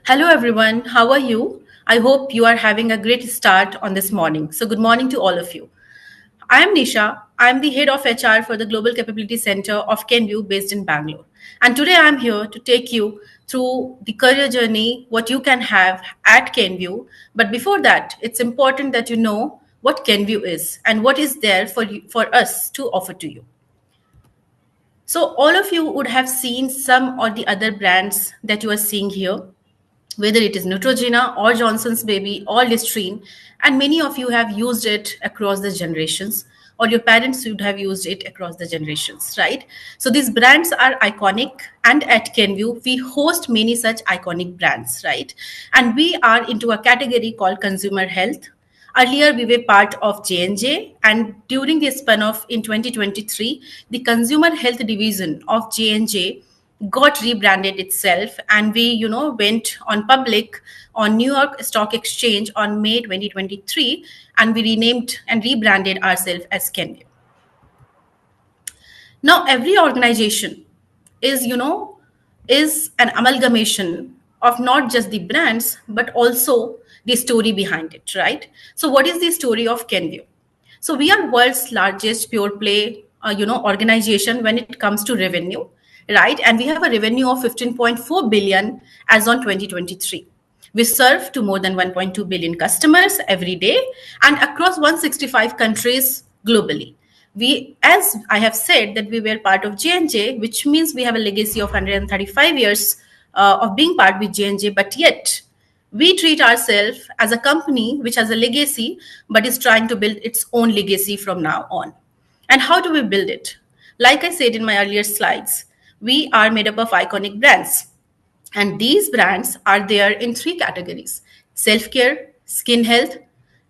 Hello, everyone. How are you? I hope you are having a great start on this morning. So, good morning to all of you. I am Nisha. I am the head of HR for the Global Capability Center of Kenview based in Bangalore. And today I am here to take you through the career journey, what you can have at Kenview. But before that, it's important that you know what Kenview is and what is there for us to offer to you. So, all of you would have seen some or the other brands that you are seeing here, whether it is Neutrogena or Johnson's Baby or Listerine, and many of you have used it across the generations, or your parents would have used it across the generations, right? So these brands are iconic, and at Kenview, we host many such iconic brands, right? And we are into a category called consumer health. Earlier, we were part of J&J, and during the spin-off in 2023, the consumer health division of J&J got rebranded itself, and we went on public on New York Stock Exchange on May 2023, and we renamed and rebranded ourselves as Kenview. Now every organization is is an amalgamation of not just the brands but also the story behind it, right? So what is the story of Kenview? So we are world's largest pure play organization when it comes to revenue, right? And we have a revenue of 15.4 billion as on 2023. We serve to more than 1.2 billion customers every day and across 165 countries globally. We, as I have said, that we were part of J&J, which means we have a legacy of 135 years of being part with J&J, but yet we treat ourselves as a company which has a legacy but is trying to build its own legacy from now on. And how do we build it? Like I said in my earlier slides, we are made up of iconic brands. And these brands are there in three categories: self care, skin health,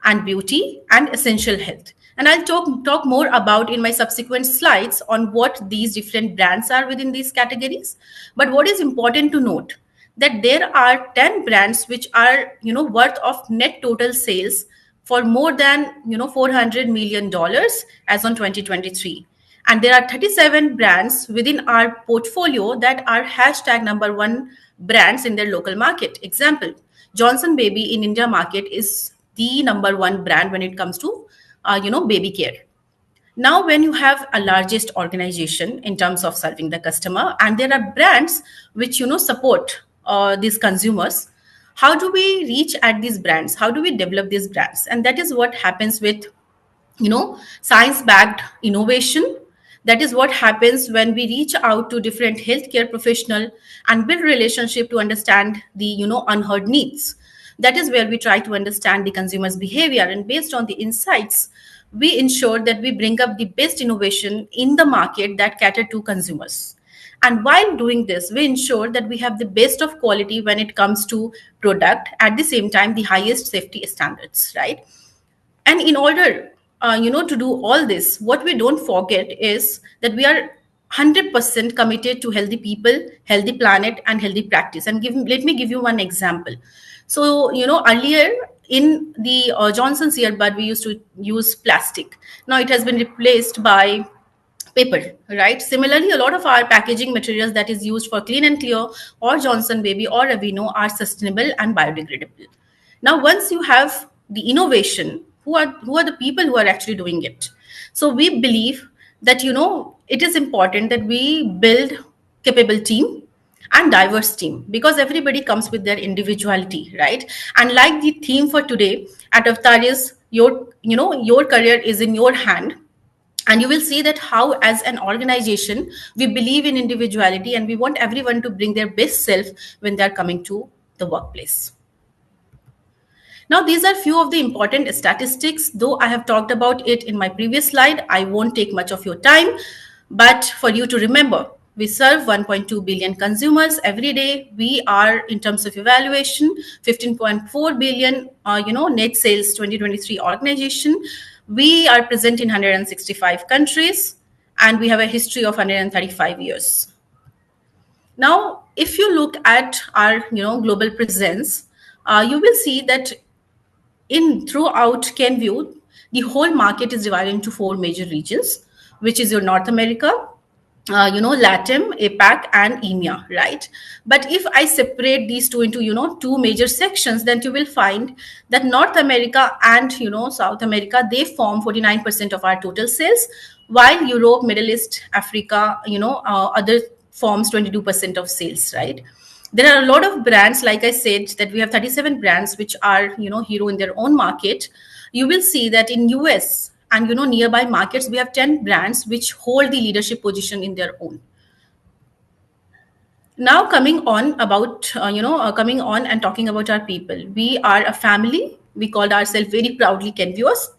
and beauty, and essential health. And I'll talk more about in my subsequent slides on what these different brands are within these categories. But what is important to note that there are 10 brands which are worth of net total sales for more than $400 million as on 2023, and there are 37 brands within our portfolio that are hashtag number one brands in their local market. Example, Johnson Baby in India market is the number one brand when it comes to baby care. Now when you have a largest organization in terms of serving the customer, and there are brands which support these consumers, how do we reach at these brands? How do we develop these brands? And that is what happens with science backed innovation. That is what happens when we reach out to different healthcare professional and build relationship to understand the unheard needs. That is where we try to understand the consumer's behavior, and based on the insights we ensure that we bring up the best innovation in the market that cater to consumers. And while doing this, we ensure that we have the best of quality when it comes to product, at the same time the highest safety standards, right? And in order to do all this, what we don't forget is that we are 100% committed to healthy people, healthy planet, and healthy practice. And let me give you one example. So earlier in the Johnson's earbud, we used to use plastic. Now it has been replaced by paper, right? Similarly, a lot of our packaging materials that is used for Clean and Clear or Johnson Baby or Aveeno are sustainable and biodegradable. Now once you have the innovation, who are the people who are actually doing it? So we believe that it is important that we build capable team and diverse team, because everybody comes with their individuality, right? And like the theme for today at Avatar is your career is in your hand. And you will see that how as an organization we believe in individuality, and we want everyone to bring their best self when they're coming to the workplace. Now these are few of the important statistics. Though I have talked about it in my previous slide, I won't take much of your time, but for you to remember, we serve 1.2 billion consumers every day. We are, in terms of evaluation, 15.4 billion net sales 2023 organization. We are present in 165 countries, and we have a history of 135 years. Now, if you look at our global presence, you will see that in throughout Kenview, the whole market is divided into four major regions, which is your North America, LATAM, APAC, and EMEA, right? But if I separate these two into, two major sections, then you will find that North America and, South America, they form 49% of our total sales, while Europe, Middle East, Africa, other forms 22% of sales, right? There are a lot of brands, like I said, that we have 37 brands which are, hero in their own market. You will see that in US and, nearby markets, we have 10 brands which hold the leadership position in their own. Now coming on and talking about our people, we are a family. We called ourselves very proudly Kenvios,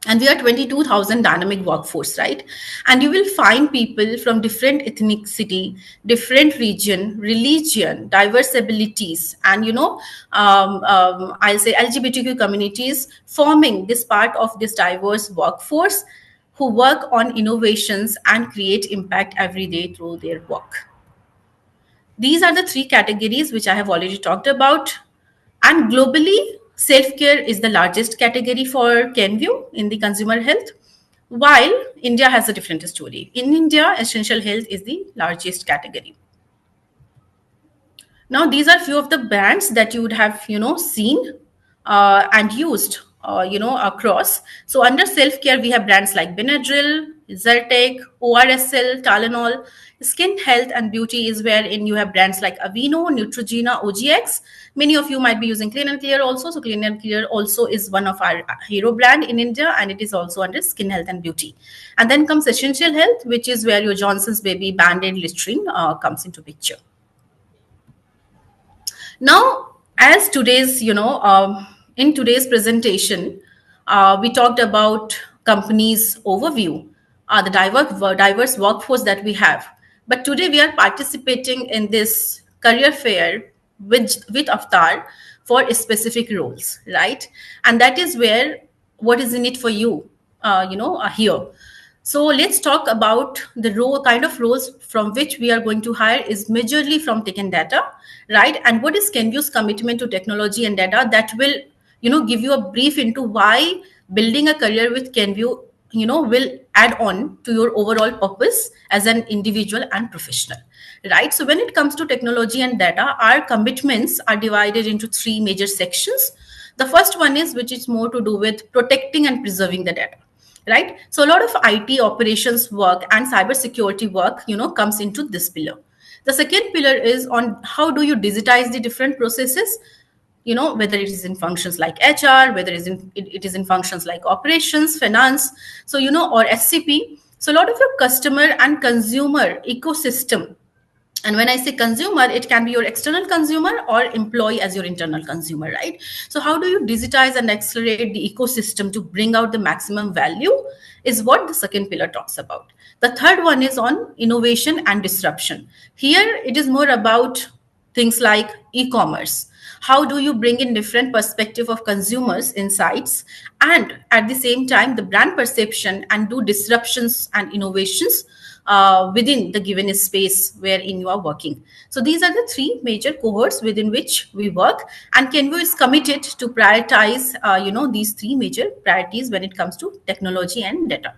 and we are 22,000 dynamic workforce, right? And you will find people from different ethnicity, different region, religion, diverse abilities, and I'll say LGBTQ communities forming this part of this diverse workforce, who work on innovations and create impact every day through their work. These are the three categories which I have already talked about. And globally, self care is the largest category for Kenvue in the consumer health, while India has a different story. In India, essential health is the largest category. Now, these are few of the brands that you would have, seen and used, across. So under self-care, we have brands like Benadryl, Zyrtec, ORSL, Tylenol. Skin health and beauty is wherein you have brands like Aveeno, Neutrogena, OGX. Many of you might be using Clean and Clear also. So Clean and Clear also is one of our hero brand in India, and it is also under skin health and beauty. And then comes essential health, which is where your Johnson's Baby, Band-Aid, Listerine comes into picture. Now, as today's, in today's presentation, we talked about companies overview, the diverse workforce that we have. But today we are participating in this career fair with Avatar for specific roles, right? And that is where what is in it for you, here. So let's talk about the role, kind of roles from which we are going to hire is majorly from tech and data, right? And what is Kenvue's commitment to technology and data that will, give you a brief into why building a career with Kenvue, will add on to your overall purpose as an individual and professional, right? So when it comes to technology and data, our commitments are divided into three major sections. The first one is which is more to do with protecting and preserving the data, right? So a lot of IT operations work and cybersecurity work, comes into this pillar. The second pillar is on how do you digitize the different processes, whether it is in functions like HR, whether it is in functions like operations, finance, so, or SCP. So a lot of your customer and consumer ecosystem, and when I say consumer, it can be your external consumer or employee as your internal consumer, right? So how do you digitize and accelerate the ecosystem to bring out the maximum value is what the second pillar talks about. The third one is on innovation and disruption. Here it is more about things like e-commerce. How do you bring in different perspective of consumers insights and at the same time the brand perception and do disruptions and innovations within the given space wherein you are working. So these are the three major cohorts within which we work, and Kenvue is committed to prioritize, these three major priorities when it comes to technology and data.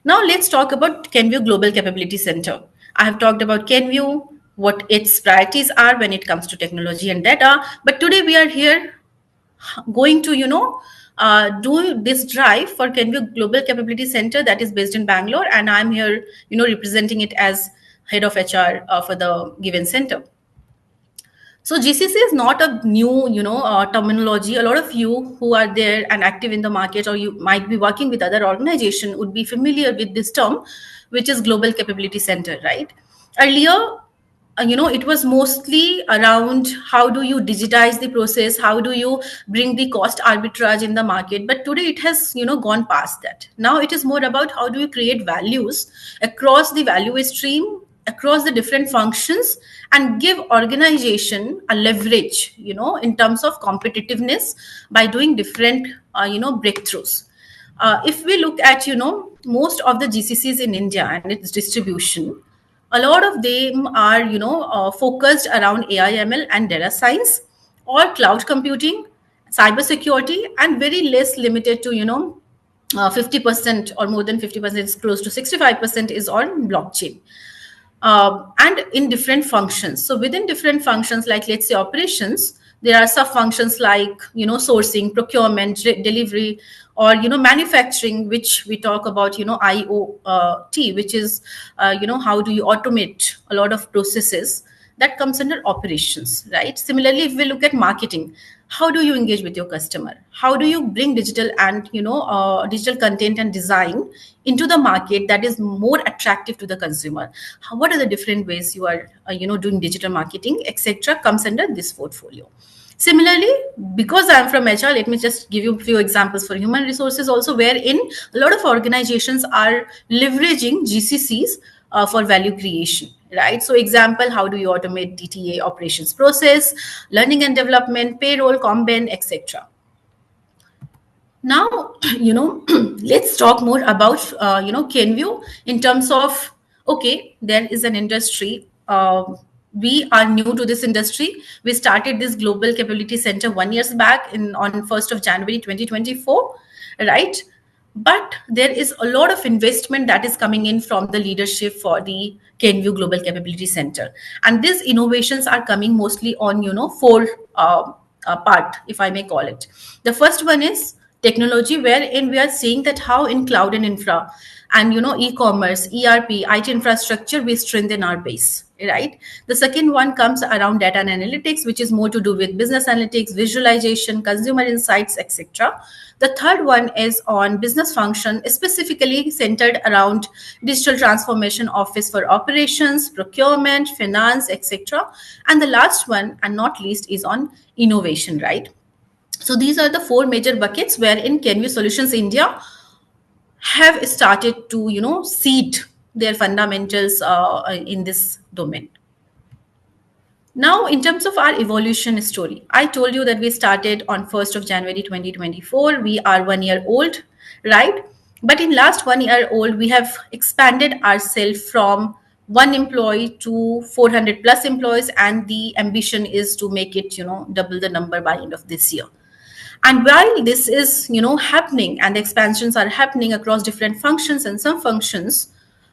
Now let's talk about Kenvue Global Capability Center. I have talked about Kenvue, what its priorities are when it comes to technology and data, but today we are here going to, do this drive for Kenvue Global Capability Center that is based in Bangalore, and I'm here, representing it as head of HR for the given center. So GCC is not a new, terminology. A lot of you who are there and active in the market, or you might be working with other organization, would be familiar with this term, which is Global Capability Center, right? Earlier, it was mostly around how do you digitize the process, how do you bring the cost arbitrage in the market. But today it has, gone past that. Now it is more about how do you create values across the value stream, across the different functions, and give organization a leverage, in terms of competitiveness by doing different, breakthroughs. If we look at, most of the GCCs in India and its distribution, a lot of them are, focused around AI, ML, and data science, or cloud computing, cybersecurity, and very less limited to, 50% or more than 50%, is close to 65% is on blockchain. And in different functions. So within different functions, like let's say operations, there are sub functions like, sourcing, procurement, delivery, or manufacturing, which we talk about, IoT, which is how do you automate a lot of processes. That comes under operations, right? Similarly, if we look at marketing, how do you engage with your customer? How do you bring digital and digital content and design into the market that is more attractive to the consumer? What are the different ways you are doing digital marketing, etc., comes under this portfolio. Similarly, because I'm from HR, let me just give you a few examples for human resources also, wherein a lot of organizations are leveraging GCCs for value creation, right? So example, how do you automate DTA operations process, learning and development, payroll, comben, etc. Now, let's talk more about, Kenvue in terms of, okay, there is an industry. We are new to this industry. We started this Global Capability Center 1 year back on 1st of January 2024, right? But there is a lot of investment that is coming in from the leadership for the Kenvue Global Capability Center. And these innovations are coming mostly on, four part, if I may call it. The first one is technology, wherein we are seeing that how in cloud and infra and e-commerce, ERP, IT infrastructure, we strengthen our base, right? The second one comes around data and analytics, which is more to do with business analytics, visualization, consumer insights, etc. The third one is on business function, specifically centered around digital transformation, office for operations, procurement, finance, etc. And the last one, and not least, is on innovation, right? So these are the four major buckets wherein Kenvue Solutions India have started to, seed their fundamentals in this domain. Now, in terms of our evolution story, I told you that we started on 1st of January 2024. We are 1 year old, right? But in last 1 year old, we have expanded ourselves from one employee to 400 plus employees, and the ambition is to make it, double the number by end of this year. And while this is, happening and the expansions are happening across different functions and some functions,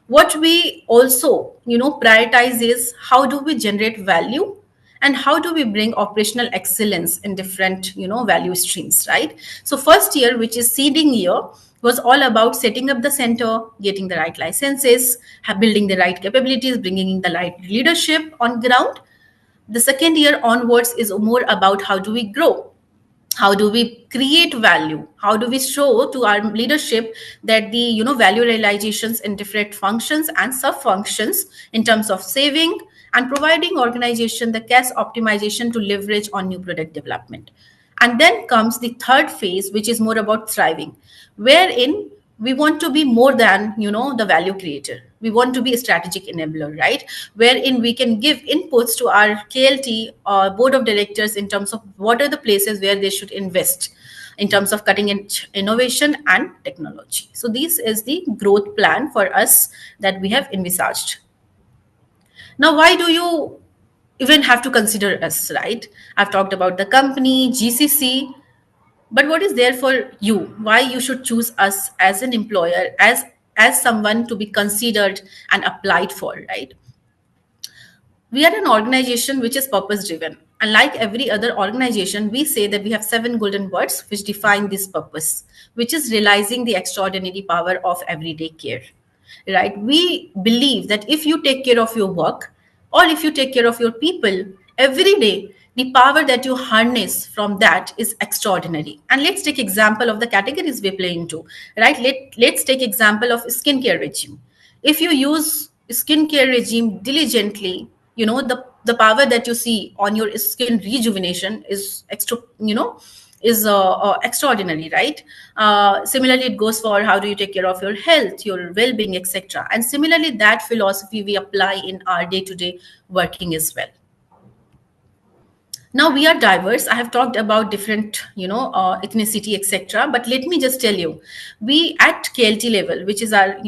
what we also, prioritize is how do we generate value and how do we bring operational excellence in different, value streams, right? So first year, which is seeding year, was all about setting up the center, getting the right licenses, building the right capabilities, bringing in the right leadership on ground. The second year onwards is more about how do we grow, how do we create value, how do we show to our leadership that the value realizations in different functions and sub functions in terms of saving and providing organization the cash optimization to leverage on new product development. And then comes the third phase, which is more about thriving, wherein we want to be more than the value creator. We want to be a strategic enabler, right? Wherein we can give inputs to our KLT board of directors in terms of what are the places where they should invest in terms of cutting edge innovation and technology. So this is the growth plan for us that we have envisaged. Now, why do you even have to consider us, right? I've talked about the company, GCC, but what is there for you? Why you should choose us as an employer, as someone to be considered and applied for, right? We are an organization which is purpose driven, and like every other organization, we say that we have 7 golden words which define this purpose, which is realizing the extraordinary power of everyday care, right? We believe that if you take care of your work or if you take care of your people every day, the power that you harness from that is extraordinary. And let's take example of the categories we play into, right? Let's take example of skincare regime. If you use skincare regime diligently, the power that you see on your skin rejuvenation is extraordinary, right? Similarly, it goes for how do you take care of your health, your well-being, etc. And similarly, that philosophy we apply in our day-to-day working as well. Now we are diverse. I have talked about different ethnicity, etc., but let me just tell you, we at KLT level, which is our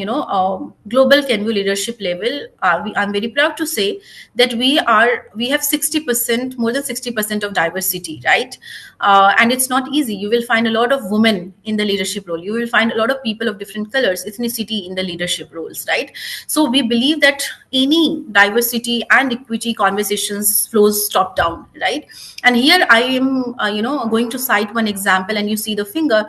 global Kenvue leadership level, I'm very proud to say that we have 60%, more than 60% of diversity, right? And it's not easy. You will find a lot of women in the leadership role. You will find a lot of people of different colors, ethnicity in the leadership roles, right? So we believe that any diversity and equity conversations flows top down, right? And here I am, going to cite one example, and you see the finger.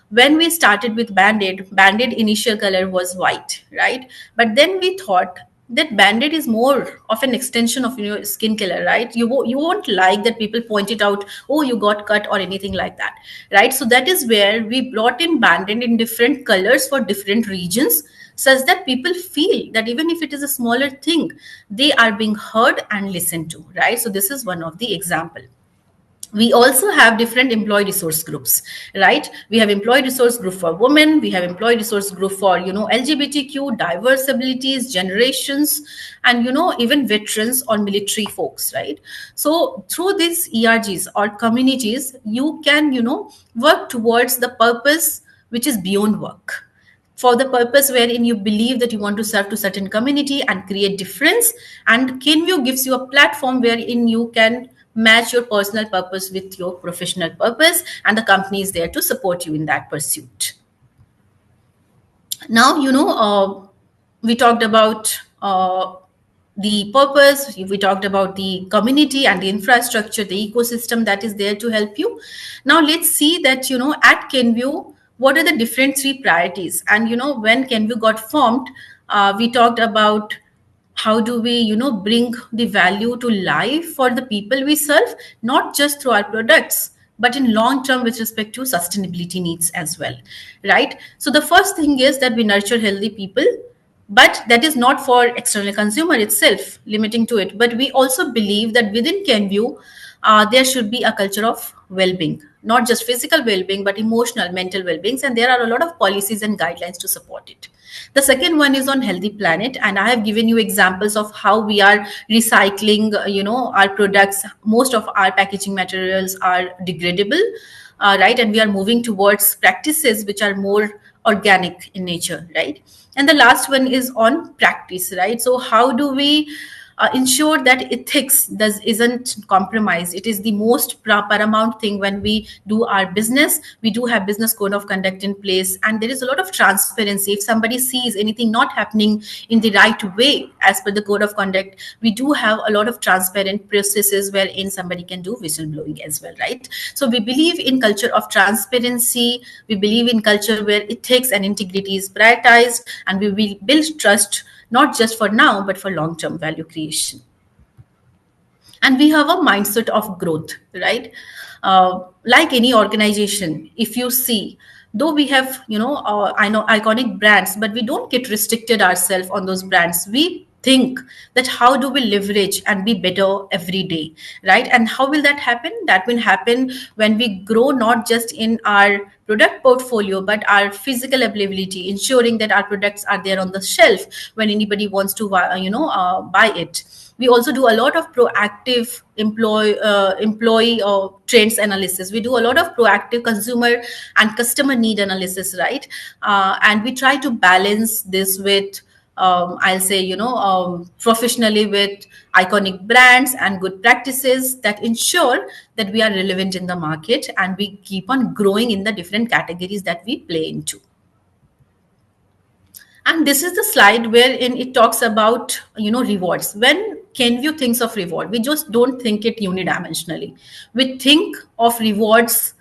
When we started with Band-Aid initial color was white, right? But then we thought that Band-Aid is more of an extension of your skin color, right? You won't like that people point it out, oh, you got cut or anything like that, right? So that is where we brought in Band-Aid in different colors for different regions, such that people feel that even if it is a smaller thing, they are being heard and listened to, right? So this is one of the example. We also have different employee resource groups, right? We have employee resource group for women, we have employee resource group for LGBTQ, diverse abilities, generations, and even veterans or military folks, right? So through these ERGs or communities, you can work towards the purpose which is beyond work, for the purpose wherein you believe that you want to serve to certain community and create difference. And Kenvue gives you a platform wherein you can match your personal purpose with your professional purpose, and the company is there to support you in that pursuit. Now, we talked about the purpose, we talked about the community and the infrastructure, the ecosystem that is there to help you. Now let's see that at Kenvue, what are the different three priorities. And when Kenvue got formed, we talked about how do we bring the value to life for the people we serve, not just through our products, but in long term with respect to sustainability needs as well, right? So the first thing is that we nurture healthy people, but that is not for external consumer itself limiting to it, but we also believe that within Kenvue there should be a culture of well-being, not just physical well-being but emotional, mental well-being, and there are a lot of policies and guidelines to support it. The second one is on healthy planet, and I have given you examples of how we are recycling our products. Most of our packaging materials are degradable, right? And we are moving towards practices which are more organic in nature, right? And the last one is on practice, right? So how do we ensure that ethics isn't compromised? It is the most paramount thing when we do our business. We do have business code of conduct in place, and there is a lot of transparency. If somebody sees anything not happening in the right way as per the code of conduct, we do have a lot of transparent processes wherein somebody can do whistleblowing as well, right? So we believe in culture of transparency. We believe in culture where ethics and integrity is prioritized, and we will build trust not just for now but for long term value creation. And we have a mindset of growth, right? Like any organization, if you see, though we have I know iconic brands, but we don't get restricted ourselves on those brands. We think that how do we leverage and be better every day, right? And how will that happen? That will happen when we grow not just in our product portfolio but our physical availability, ensuring that our products are there on the shelf when anybody wants to buy it. We also do a lot of proactive employee trends analysis. We do a lot of proactive consumer and customer need analysis, right? And we try to balance this with I'll say professionally with iconic brands and good practices that ensure that we are relevant in the market and we keep on growing in the different categories that we play into. And this is the slide wherein it talks about rewards. When Kenvue thinks of reward, we just don't think it unidimensionally. We think of rewards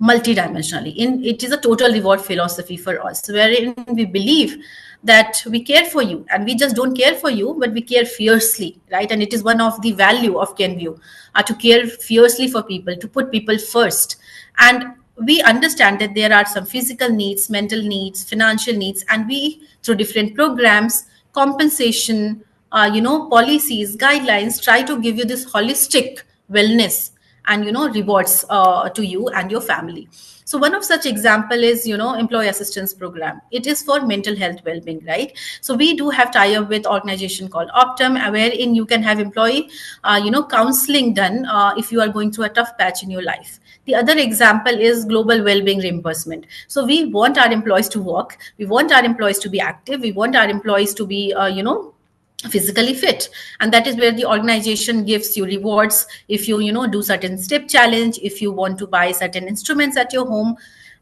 multidimensionally. It is a total reward philosophy for us, wherein we believe that we care for you, and we just don't care for you, but we care fiercely, right? And it is one of the value of Kenvue, to care fiercely for people, to put people first. And we understand that there are some physical needs, mental needs, financial needs, and we, through different programs, compensation, policies, guidelines, try to give you this holistic wellness and rewards to you and your family. So one of such example is employee assistance program. It is for mental health well-being, right? So we do have tie-up with organization called Optum, wherein you can have employee counseling done if you are going through a tough patch in your life. The other example is global well-being reimbursement. So we want our employees to work, we want our employees to be active, we want our employees to be physically fit, and that is where the organization gives you rewards if you do certain step challenge, if you want to buy certain instruments at your home.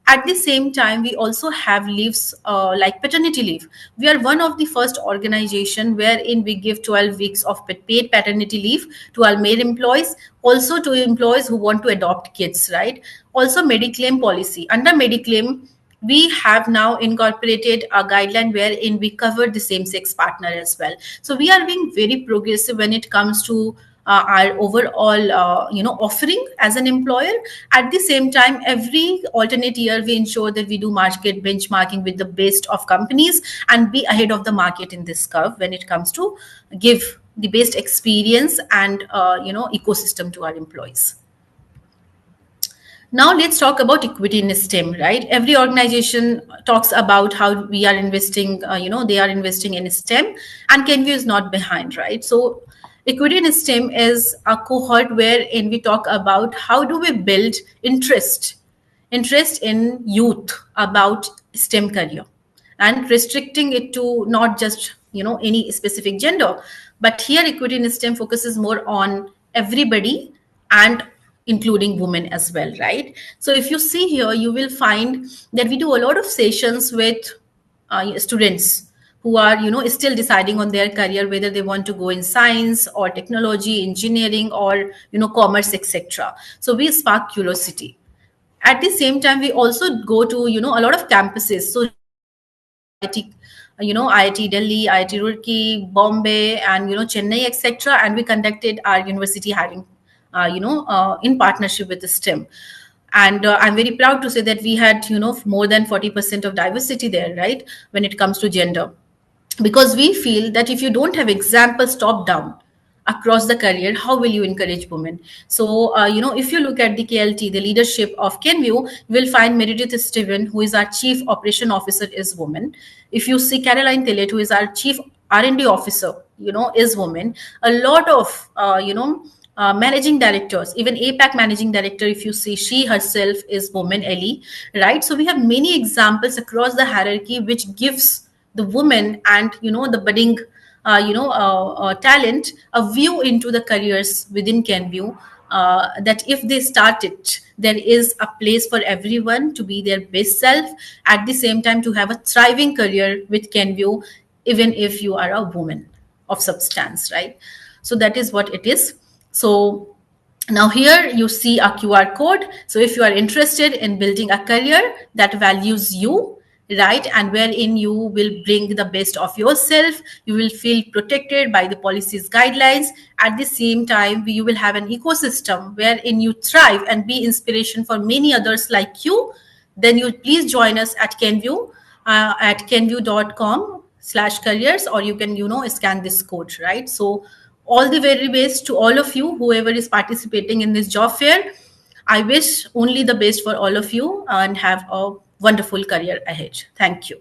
At the same time, we also have leaves like paternity leave. We are one of the first organization wherein we give 12 weeks of paid paternity leave to our male employees, also to employees who want to adopt kids, right? Also Mediclaim policy. Under Mediclaim, we have now incorporated a guideline wherein we cover the same sex partner as well. So we are being very progressive when it comes to our overall offering as an employer. At the same time, every alternate year we ensure that we do market benchmarking with the best of companies and be ahead of the market in this curve when it comes to give the best experience and ecosystem to our employees. Now let's talk about equity in STEM, right? Every organization talks about how we are investing, they are investing in STEM, and Kenview is not behind, right? So equity in STEM is a cohort wherein we talk about how do we build interest in youth about STEM career, and restricting it to not just any specific gender, but here equity in STEM focuses more on everybody and including women as well, right? So if you see here, you will find that we do a lot of sessions with students who are still deciding on their career, whether they want to go in science or technology, engineering, or commerce, etc. So we spark curiosity. At the same time, we also go to a lot of campuses. So IIT, IIT Delhi, IIT Roorkee, Bombay, and Chennai, etc. And we conducted our university hiring, in partnership with the STEM. And I'm very proud to say that we had more than 40% of diversity there, right? When it comes to gender, because we feel that if you don't have examples top down across the career, how will you encourage women? So if you look at the KLT, the leadership of Kenview, you will find Meredith Steven, who is our chief operation officer, is woman. If you see Caroline Tillet, who is our chief R&D officer, is woman. A lot of managing directors, even APAC managing director, if you see, she herself is woman, Ellie, right? So we have many examples across the hierarchy, which gives the woman and the budding talent a view into the careers within Kenview, that if they start it, there is a place for everyone to be their best self, at the same time to have a thriving career with Kenview, even if you are a woman of substance, right? So that is what it is. So now here you see a QR code. So if you are interested in building a career that values you, right, and wherein you will bring the best of yourself, you will feel protected by the policies guidelines. At the same time, you will have an ecosystem wherein you thrive and be inspiration for many others like you. Then you please join us at Kenview, at kenview.com/careers, or you can scan this code, right? So all the very best to all of you, whoever is participating in this job fair. I wish only the best for all of you and have a wonderful career ahead. Thank you.